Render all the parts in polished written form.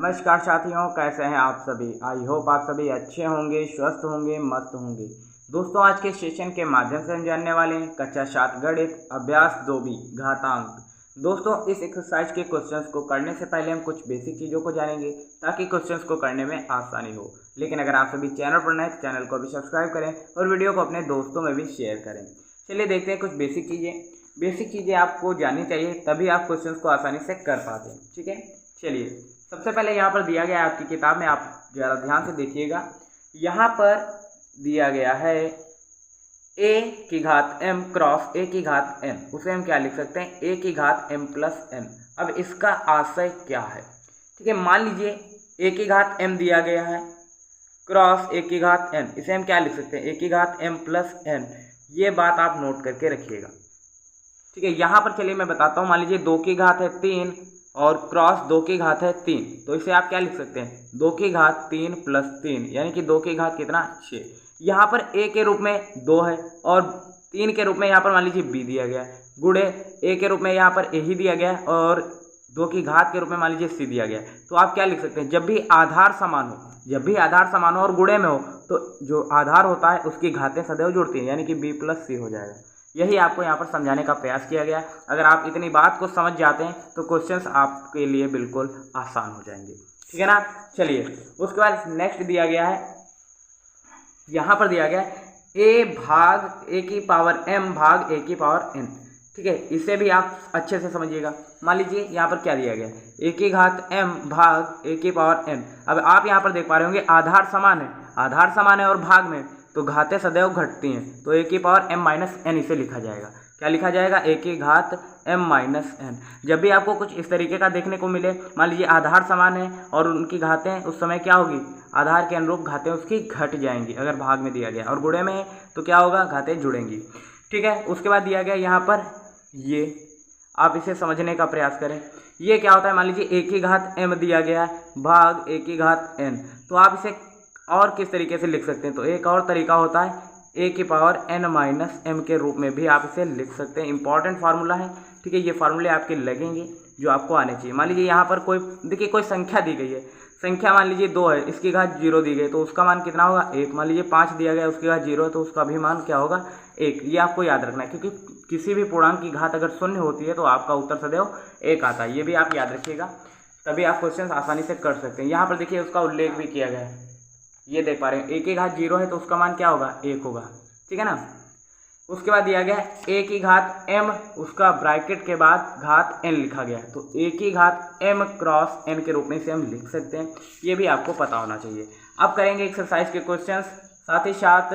नमस्कार साथियों, कैसे हैं आप सभी। आई होप आप सभी अच्छे होंगे, स्वस्थ होंगे, मस्त होंगे। दोस्तों, आज के सेशन के माध्यम से हम जानने वाले हैं कक्षा 7 गणित अभ्यास 2b घातांक। दोस्तों, इस एक्सरसाइज के क्वेश्चंस को करने से पहले हम कुछ बेसिक चीज़ों को जानेंगे ताकि क्वेश्चंस को करने में आसानी हो। लेकिन अगर आप सभी चैनल पर नए तो चैनल को भी सब्सक्राइब करें और वीडियो को अपने दोस्तों में भी शेयर करें। चलिए देखते हैं कुछ बेसिक चीज़ें आपको जाननी चाहिए, तभी आप क्वेश्चंस को आसानी से कर पाते हैं। ठीक है, चलिए सबसे पहले यहाँ पर दिया गया है आपकी किताब में, आप ज़रा ध्यान से देखिएगा। यहाँ पर दिया गया है a की घात m क्रॉस a की घात n, उसे हम क्या लिख सकते हैं, a की घात m प्लस n। अब इसका आशय क्या है। ठीक है, मान लीजिए a की घात m दिया गया है क्रॉस a की घात n, इसे हम क्या लिख सकते हैं, a की घात m प्लस n। ये बात आप नोट करके रखिएगा। ठीक है, यहाँ पर चलिए मैं बताता हूँ। मान लीजिए 2 की घात है 3 और क्रॉस 2 की घात है 3, तो इसे आप क्या लिख सकते हैं, 2 की घात 3 प्लस 3, यानी कि 2 की घात कितना, 6। यहाँ पर a के रूप में 2 है और 3 के रूप में यहाँ पर मान लीजिए b दिया गया है, गुणे a के रूप में यहाँ पर a ही दिया गया है और 2 की घात के रूप में मान लीजिए c दिया गया है। तो आप क्या लिख सकते हैं, जब भी आधार समान हो और गुणे में हो तो जो आधार होता है उसकी घातें सदैव जुड़ती हैं, यानी कि b प्लस c हो जाएगा। यही आपको यहाँ पर समझाने का प्रयास किया गया। अगर आप इतनी बात को समझ जाते हैं तो क्वेश्चंस आपके लिए बिल्कुल आसान हो जाएंगे। ठीक है ना। चलिए उसके बाद नेक्स्ट दिया गया है, यहाँ पर दिया गया है a भाग a की पावर m भाग a की पावर n। ठीक है, इसे भी आप अच्छे से समझिएगा। मान लीजिए यहाँ पर क्या दिया गया है, a की घात m भाग a की पावर n। अब आप यहाँ पर देख पा रहे होंगे आधार समान है और भाग में तो घातें सदैव घटती हैं, तो a की पावर m माइनस n इसे लिखा जाएगा। क्या लिखा जाएगा, a की घात m माइनस n। जब भी आपको कुछ इस तरीके का देखने को मिले, मान लीजिए आधार समान है और उनकी घातें, उस समय क्या होगी, आधार के अनुरूप घातें उसकी घट जाएंगी। अगर भाग में दिया गया और गुणे में है तो क्या होगा, घातें जुड़ेंगी। ठीक है, उसके बाद दिया गया यहाँ पर ये, आप इसे समझने का प्रयास करें। ये क्या होता है, मान लीजिए a की घात m दिया गया है भाग a की घात n, तो आप इसे और किस तरीके से लिख सकते हैं, तो एक और तरीका होता है a की पावर n माइनस m के रूप में भी आप इसे लिख सकते हैं। इंपॉर्टेंट फार्मूला है। ठीक है, ये फार्मूले आपके लगेंगे जो आपको आने चाहिए। मान लीजिए यहाँ पर कोई संख्या दी गई है, संख्या मान लीजिए 2 है, इसकी घात 0 दी गई तो उसका मान कितना होगा, 1। मान लीजिए 5 दिया गया, उसकी घात 0 है तो उसका भी मान क्या होगा, 1। ये आपको याद रखना है, क्योंकि किसी भी पूर्णांक की घात अगर 0 होती है तो आपका उत्तर सदैव 1 आता है। ये भी आप याद रखिएगा, तभी आप क्वेश्चन आसानी से कर सकते हैं। यहाँ पर देखिए उसका उल्लेख भी किया गया है, ये देख पा रहे हैं, a की घात 0 है तो उसका मान क्या होगा, 1 होगा। ठीक है ना। उसके बाद दिया गया है a की घात m, उसका ब्रैकेट के बाद घात n लिखा गया है, तो a की घात m क्रॉस n के रूप में इसे हम लिख सकते हैं। ये भी आपको पता होना चाहिए। अब करेंगे एक्सरसाइज के क्वेश्चंस, साथ ही साथ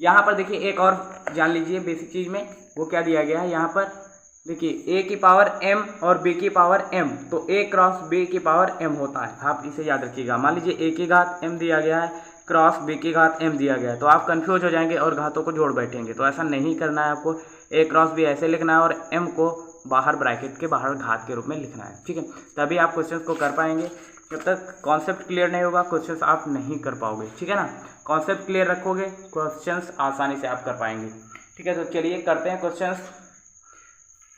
यहाँ पर देखिए एक और जान लीजिए बेसिक चीज़ में, वो क्या दिया गया है। यहाँ पर देखिए a की पावर m और b की पावर m, तो a क्रॉस b की पावर m होता है, आप इसे याद रखिएगा। मान लीजिए a की घात m दिया गया है क्रॉस b की घात m दिया गया है, तो आप कंफ्यूज हो जाएंगे और घातों को जोड़ बैठेंगे। तो ऐसा नहीं करना है, आपको a क्रॉस b ऐसे लिखना है और m को बाहर ब्रैकेट के बाहर घात के रूप में लिखना है। ठीक है, तभी आप क्वेश्चंस को कर पाएंगे। जब तक कॉन्सेप्ट क्लियर नहीं होगा क्वेश्चंस आप नहीं कर पाओगे। ठीक है ना, कॉन्सेप्ट क्लियर रखोगे क्वेश्चंस आसानी से आप कर पाएंगे। ठीक है, तो चलिए करते हैं क्वेश्चंस।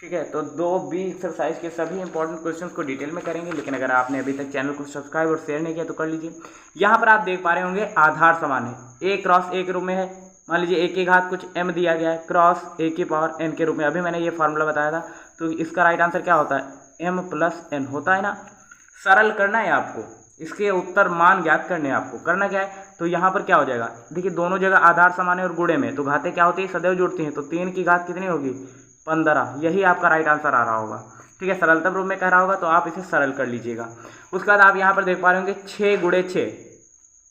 ठीक है, तो 2b एक्सरसाइज के सभी इंपॉर्टेंट क्वेश्चंस को डिटेल में करेंगे, लेकिन अगर आपने अभी तक चैनल को सब्सक्राइब और शेयर नहीं किया तो कर लीजिए। यहाँ पर आप देख पा रहे होंगे आधार समान है, a क्रॉस a के रूप में है। मान लीजिए a की घात कुछ m दिया गया है क्रॉस a की पावर n के रूप में, अभी मैंने ये फार्मूला बताया था। तो इसका राइट आंसर क्या होता है, m प्लस n होता है ना। सरल करना है आपको, इसके उत्तर मान ज्ञात करने हैं। आपको करना क्या है, तो यहाँ पर क्या हो जाएगा, देखिए दोनों जगह आधार समान है और गुणे में, तो घातें क्या होती है, सदैव जुड़ती हैं। तो 3 की घात कितनी होगी, 15। यही आपका राइट आंसर आ रहा होगा। ठीक है, सरलतम रूप में कह रहा होगा तो आप इसे सरल कर लीजिएगा। उसके बाद आप यहाँ पर देख पा रहे होंगे 6 गुणे 6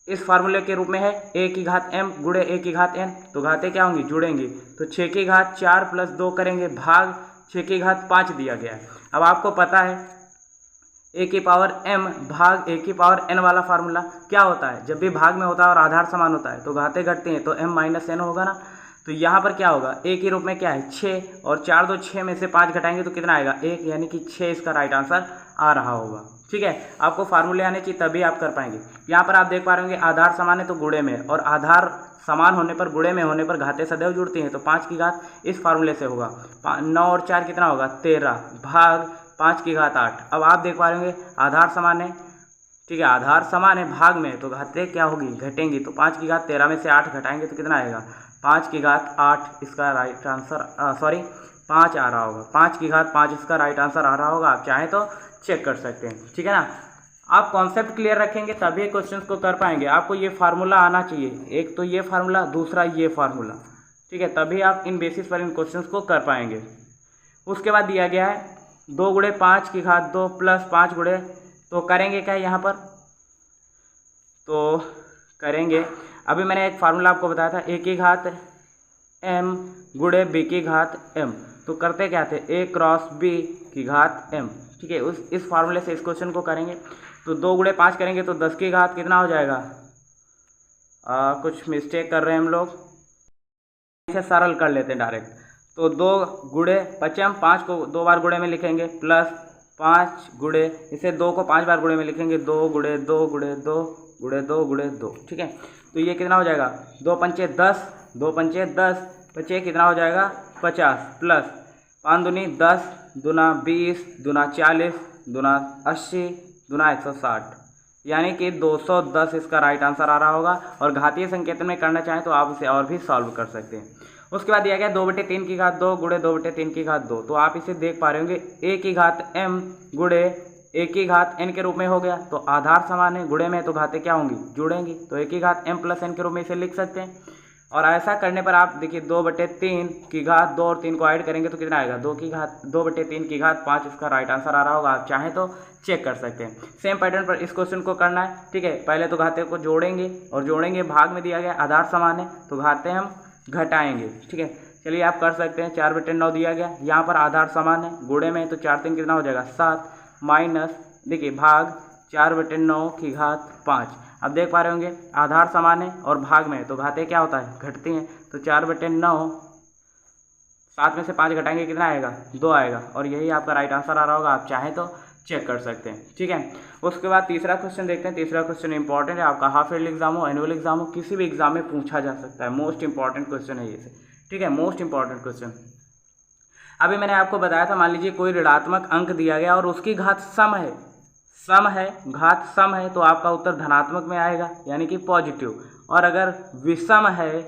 इस फार्मूले के रूप में है, a की घात m गुणे a की घात n, तो घातें क्या होंगी, जुड़ेंगी। तो 6 की घात 4 प्लस 2 करेंगे भाग 6 की घात 5 दिया गया है। अब आपको पता है a की पावर m भाग a की पावर n वाला फार्मूला क्या होता है, जब भी भाग में होता है और आधार समान होता है तो घातें घटती हैं, तो m माइनस n होगा ना। तो यहाँ पर क्या होगा, a के रूप में क्या है 6 और 4 2 6 में से 5 घटाएंगे तो कितना आएगा, 1, यानी कि 6 इसका राइट आंसर आ रहा होगा। ठीक है, आपको फार्मूले आने चाहिए तभी आप कर पाएंगे। यहाँ पर आप देख पा रहे होंगे आधार समान है तो गुणे में, और आधार समान होने पर गुणे में होने पर घातें सदैव जुड़ती हैं, तो 5 की घात इस फार्मूले से होगा। 9 और 4 कितना होगा, 13 भाग 5 की घात 8। अब आप देख पा रहे होंगे आधार समान है, ठीक है, आधार समान है, भाग में तो घातें क्या होगी, घटेंगी। तो 5 की घात 13 में से 8 घटाएंगे तो कितना आएगा, 5 की घात 8 इसका राइट आंसर 5 आ रहा होगा। 5 की घात 5 इसका राइट आंसर आ रहा होगा। आप चाहें तो चेक कर सकते हैं, ठीक है ना। आप कॉन्सेप्ट क्लियर रखेंगे तभी क्वेश्चंस को कर पाएंगे। आपको ये फार्मूला आना चाहिए, एक तो ये फार्मूला, दूसरा ये फार्मूला, ठीक है, तभी आप इन बेसिस पर इन क्वेश्चंस को कर पाएंगे। उसके बाद दिया गया है 2 गुणे 5 की घात 2 प्लस 5 गुणे, तो करेंगे क्या यहाँ पर, तो करेंगे, अभी मैंने एक फार्मूला आपको बताया था, a की घात m गुणे b की घात m, तो करते क्या थे, a क्रॉस b की घात m, ठीक है। इस फार्मूले से इस क्वेश्चन को करेंगे। तो 2 गुणे 5 करेंगे तो 10 की घात कितना हो जाएगा, कुछ मिस्टेक कर रहे हैं हम लोग, इसे सरल कर लेते हैं डायरेक्ट। तो 2 गुणे 5 को 2 बार गुणे में लिखेंगे, प्लस 5 गुणे, इसे 2 को 5 बार गुणे में लिखेंगे, 2 गुणे 2 गुणे 2 गुणे 2 गुणे 2, ठीक है। तो ये कितना हो जाएगा, 2 पंचे 10, 2 पंचे 10, पचे कितना हो जाएगा 50, प्लस 5 दूनी 10, दूना 20, दूना 40, दूना 80, दूना 160, यानी कि 210 इसका राइट आंसर आ रहा होगा। और घातीय संकेतन में करना चाहें तो आप इसे और भी सॉल्व कर सकते हैं। उसके बाद दिया गया 2/3 की घात 2 गुणे 2/3 की घात 2, तो आप इसे देख पा रहे होंगे a की घात m गुणे a की घात n के रूप में हो गया। तो आधार समान है, गुणे में तो घातें क्या होंगी, जुड़ेंगी, तो a की घात m प्लस n के रूप में इसे लिख सकते हैं। और ऐसा करने पर आप देखिए 2/3 की घात 2 और 3 को ऐड करेंगे तो कितना आएगा, 2/3 की घात 5 इसका राइट आंसर आ रहा होगा। आप चाहें तो चेक कर सकते हैं। सेम पैटर्न पर इस क्वेश्चन को करना है, ठीक है। पहले तो घाते को जोड़ेंगे और जोड़ेंगे, भाग में दिया गया आधार समान है तो घाते हम घटाएंगे, ठीक है। चलिए आप कर सकते हैं, 4/9 दिया गया, यहाँ पर आधार समान है, गुणे में तो 4 3 कितना हो जाएगा 7, माइनस देखिए भाग 4/9 की घात 5। अब देख पा रहे होंगे आधार समान है और भाग में तो घातें क्या होता है, घटती हैं। तो 4/9, 7 में से 5 घटाएंगे कितना आएगा, 2 आएगा, और यही आपका राइट आंसर आ रहा होगा। आप चाहें तो चेक कर सकते हैं, ठीक है। उसके बाद तीसरा क्वेश्चन देखते हैं। तीसरा क्वेश्चन इंपॉर्टेंट है, आपका हाफ ईयरली एग्जाम हो, एनुअल एग्जाम हो, किसी भी एग्जाम में पूछा जा सकता है। मोस्ट इंपॉर्टेंट क्वेश्चन है ये, ठीक है, मोस्ट इंपॉर्टेंट क्वेश्चन। अभी मैंने आपको बताया था, मान लीजिए कोई ऋणात्मक अंक दिया गया और उसकी घात सम है, घात सम है, तो आपका उत्तर धनात्मक में आएगा, यानी कि पॉजिटिव। और अगर विषम है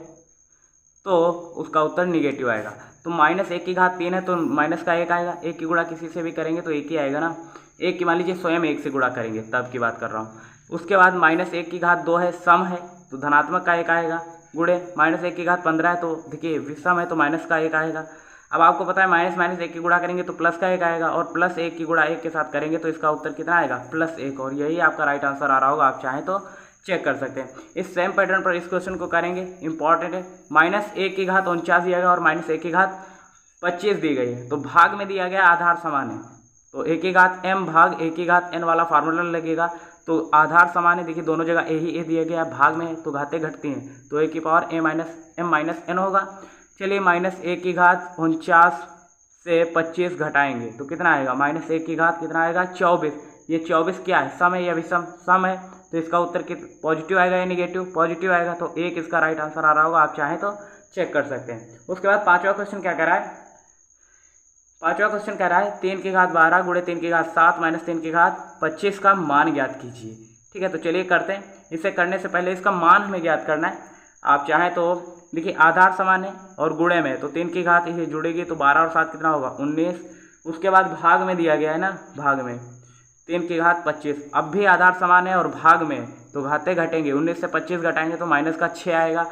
तो उसका उत्तर निगेटिव आएगा। तो -1 की घात 3 है तो माइनस का 1 आएगा, 1 की गुणा किसी से भी करेंगे तो 1 ही आएगा ना, 1 की मान लीजिए स्वयं 1 से गुणा करेंगे तब की बात कर रहा हूँ। उसके बाद -1 की घात 2 है, सम है तो धनात्मक का 1 आएगा, गुणे -1 की घात 15 है तो देखिए विषम है तो माइनस का 1 आएगा। अब आपको पता है -1 की गुणा करेंगे तो प्लस का 1 आएगा, और +1 की गुणा 1 के साथ करेंगे तो इसका उत्तर कितना आएगा, +1, और यही आपका राइट आंसर आ रहा होगा। आप चाहें तो चेक कर सकते हैं। इस सेम पैटर्न पर इस क्वेश्चन को करेंगे, इंपॉर्टेंट है। -1 की घात 49 दिया गया और -1 की घात 25 दी गई है, तो भाग में दिया गया आधार समान है, तो 1 की घात m भाग 1 की घात n वाला फार्मूला लगेगा। तो आधार समान है, देखिए दोनों जगह a ही a दिया गया, भाग में है तो घातें घटती हैं, तो a की पावर m-n होगा। चलिए -1 की घात 49 से 25 घटाएंगे तो कितना आएगा, -1 की घात कितना आएगा 24। ये 24 क्या है, सम है या विषम, सम है, तो इसका उत्तर पॉजिटिव आएगा या निगेटिव, पॉजिटिव आएगा, तो 1 इसका राइट आंसर आ रहा होगा। आप चाहें तो चेक कर सकते हैं। उसके बाद पांचवा क्वेश्चन क्या कह रहा है, पांचवा क्वेश्चन कह रहा है 3 की घात 12 गुणे 3 की घात 7 माइनस 3 की घात 25 का मान ज्ञात कीजिए, ठीक है। तो चलिए करते हैं। इसे करने से पहले इसका मान हमें ज्ञात करना है। आप चाहें तो देखिए आधार समान है और गुणे में, तो 3 की घात इसे जुड़ेगी तो 12 और 7 कितना होगा 19। उसके बाद भाग में दिया गया है ना, भाग में 3 की घात 25, अब भी आधार समान है और भाग में तो घातें घटेंगे, 19 से 25 घटाएंगे तो माइनस का 6 आएगा।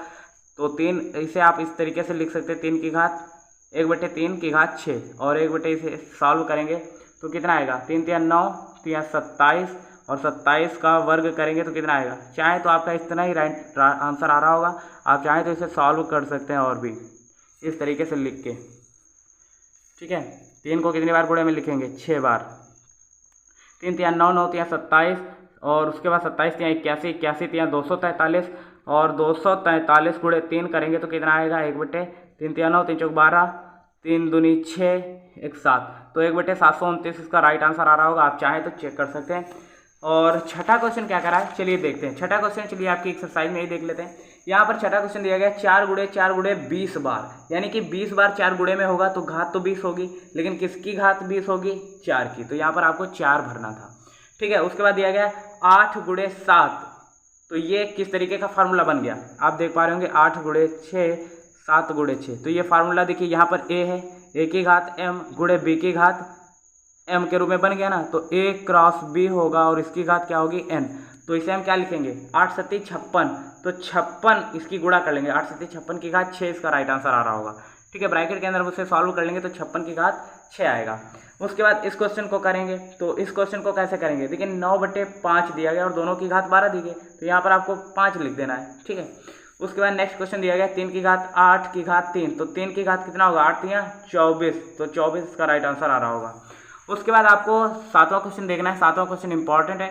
तो 3, इसे आप इस तरीके से लिख सकते हैं, 3 की घात 1/3 की घात 6, और 1/, इसे सॉल्व करेंगे तो कितना आएगा, 3 × 9 × 27, और 27 का वर्ग करेंगे तो कितना आएगा। चाहे तो आपका इतना ही राइट आंसर आ रहा होगा। आप चाहें तो इसे सॉल्व कर सकते हैं और भी इस तरीके से लिख के, ठीक है। 3 को कितनी बार गुणे में लिखेंगे, 6 बार, 3 × 9 9 × 27, और उसके बाद 27 × 81 81 × 243, और 243 गुणे 3 करेंगे तो कितना आएगा 1/3 3 × 9 3 × 12 3 दूनी 6 1 7, तो 1/729 इसका राइट आंसर आ रहा होगा। आप चाहें तो चेक कर सकते हैं। और छठा क्वेश्चन क्या करा है चलिए देखते हैं। छठा क्वेश्चन चलिए आपकी एक्सरसाइज में ही देख लेते हैं। यहाँ पर छठा क्वेश्चन दिया गया 4 गुणे 20 बार, यानी कि 20 बार 4 गुणे में होगा तो घात तो 20 होगी, लेकिन किसकी घात 20 होगी, 4 की। तो यहाँ पर आपको 4 भरना था, ठीक है। उसके बाद दिया गया 8 गुणे 7, तो ये किस तरीके का फार्मूला बन गया आप देख पा रहे होंगे, 8 गुणे 6 7 गुणे 6। तो ये फार्मूला देखिए, यहाँ पर a है, a की घात m गुणे b की घात m के रूप में बन गया ना, तो a क्रॉस b होगा और इसकी घात क्या होगी n। तो इसे हम क्या लिखेंगे, 8 सत्ती 56, तो 56 इसकी गुणा कर लेंगे, 8 सत्ती 56 की घात 6 इसका राइट आंसर आ रहा होगा, ठीक है। ब्रैकेट के अंदर उसे सॉल्व कर लेंगे तो 56 की घात 6 आएगा। उसके बाद इस क्वेश्चन को करेंगे, तो इस क्वेश्चन को कैसे करेंगे, देखिए 9/5 दिया गया और दोनों की घात 12 दी गई, तो यहाँ पर आपको 5 लिख देना है, ठीक है। उसके बाद नेक्स्ट क्वेश्चन दिया गया 3 की घात 8 की घात 3, तो 3 की घात कितना होगा, 8 3 24, तो 24 इसका राइट आंसर आ रहा होगा। उसके बाद आपको 7वां क्वेश्चन देखना है। 7वां क्वेश्चन इंपॉर्टेंट है,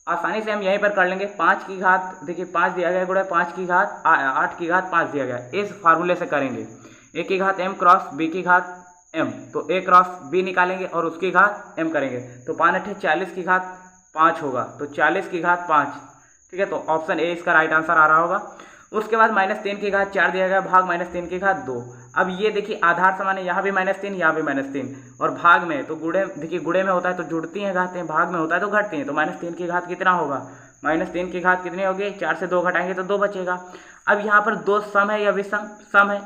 आसानी से हम यहीं पर कर लेंगे। 5 की घात देखिए 5 दिया गया गुणे 5 की घात 8 की घात 5 दिया गया, इस फार्मूले से करेंगे। a की घात m क्रॉस b की घात m, तो a क्रॉस b निकालेंगे और उसकी घात m करेंगे, तो 5 8 40 की घात 5 होगा, तो 40 की घात 5, ठीक है। तो ऑप्शन ए इसका राइट आंसर आ रहा होगा। उसके बाद -3 की घात 4 दिया गया भाग -3 की घात 2। अब ये देखिए आधार समान है, यहाँ भी -3 यहाँ भी -3, और भाग में तो गुणे देखिए गुणे में होता है तो जुड़ती हैं घातें, भाग में होता है तो घटती हैं, तो -3 की घात कितना होगा, -3 की घात कितनी होगी, 4 से 2 घटाएंगे तो 2 बचेगा। अब यहाँ पर 2 सम है या विषम, सम है,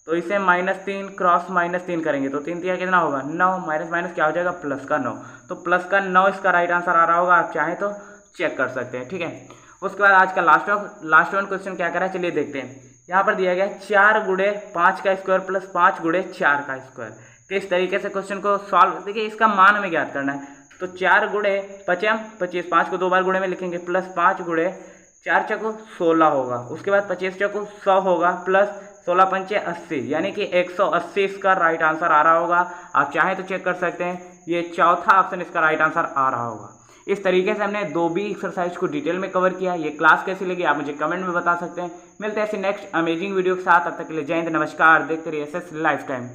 तो इसे -3 क्रॉस -3 करेंगे तो 3 3 कितना होगा 9, माइनस माइनस क्या हो जाएगा प्लस का 9, तो प्लस का 9 इसका राइट आंसर आ रहा होगा, आप चाहें तो चेक कर सकते हैं, ठीक है। उसके बाद आज का लास्ट वन क्वेश्चन क्या करा है चलिए देखते हैं। यहाँ पर दिया गया 4 गुणे 5 का स्क्वायर प्लस 5 गुणे 4 का स्क्वायर। किस तरीके से क्वेश्चन को सॉल्व, देखिए इसका मान हमें ज्ञात करना है, तो 4 गुणे 5 25, 5 को 2 बार गुणे में लिखेंगे, प्लस 5 गुणे 4 चौको 16 होगा, उसके बाद 25 चौको 100 होगा, प्लस 16 पंचे 80, यानी कि 180 इसका राइट आंसर आ रहा होगा। आप चाहें तो चेक कर सकते हैं, ये चौथा ऑप्शन इसका राइट आंसर आ रहा होगा। इस तरीके से हमने 2B एक्सरसाइज को डिटेल में कवर किया। ये क्लास कैसी लगी आप मुझे कमेंट में बता सकते हैं। मिलते हैं ऐसे नेक्स्ट अमेजिंग वीडियो के साथ, तब तक के लिए जय हिंद, नमस्कार। देखते रहिए SS लाइफ टाइम।